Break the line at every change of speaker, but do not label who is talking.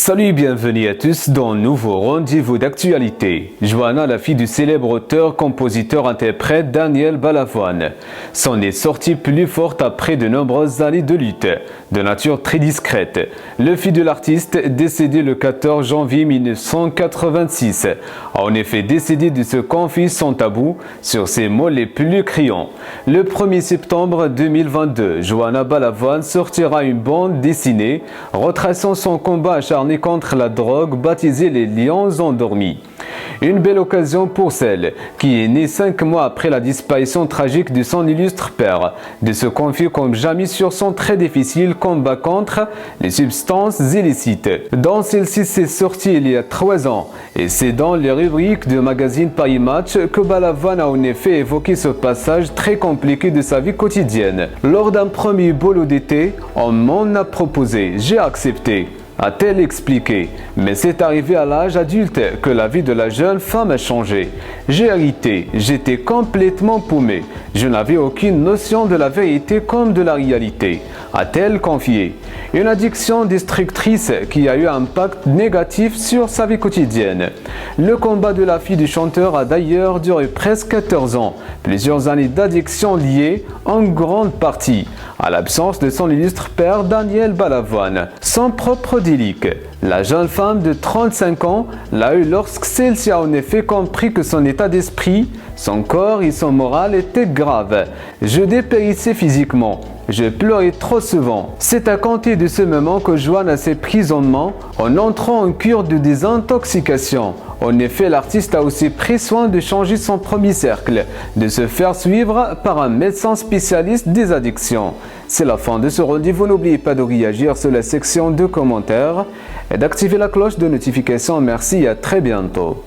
Salut et bienvenue à tous dans un nouveau rendez-vous d'actualité. Johanna, la fille du célèbre auteur, compositeur, interprète Daniel Balavoine, s'en est sortie plus forte après de nombreuses années de lutte, de nature très discrète. Le fils de l'artiste, décédé le 14 janvier 1986, a en effet décidé de se confier sans tabou sur ses mots les plus criants. Le 1er septembre 2022, Johanna Balavoine sortira une bande dessinée retraçant son combat acharné contre la drogue baptisée Les Lions Endormis. Une belle occasion pour celle qui est née 5 mois après la disparition tragique de son illustre père, de se confier comme jamais sur son très difficile combat contre les substances illicites. Dans celle-ci, c'est sorti il y a 3 ans et c'est dans les rubriques du magazine Paris Match que Balavoine a en effet évoqué ce passage très compliqué de sa vie quotidienne. Lors d'un premier boulot d'été, on m'en a proposé, j'ai accepté, a-t-elle expliqué. Mais c'est arrivé à l'âge adulte que la vie de la jeune femme a changé. J'ai hérité, j'étais complètement paumé. Je n'avais aucune notion de la vérité comme de la réalité, a-t-elle confié. Une addiction destructrice qui a eu un impact négatif sur sa vie quotidienne. Le combat de la fille du chanteur a d'ailleurs duré presque 14 ans. Plusieurs années d'addiction liées en grande partie à l'absence de son illustre père Daniel Balavoine, son propre délique. La jeune femme de 35 ans l'a eu lorsque celle-ci a en effet compris que son état d'esprit, son corps et son moral étaient graves. Je dépérissais physiquement. Je pleurais trop souvent. C'est à compter de ce moment que Johanna s'est prise en main en entrant en cure de désintoxication. En effet, l'artiste a aussi pris soin de changer son premier cercle, de se faire suivre par un médecin spécialiste des addictions. C'est la fin de ce rendez-vous. N'oubliez pas de réagir sur la section de commentaires et d'activer la cloche de notification. Merci et à très bientôt.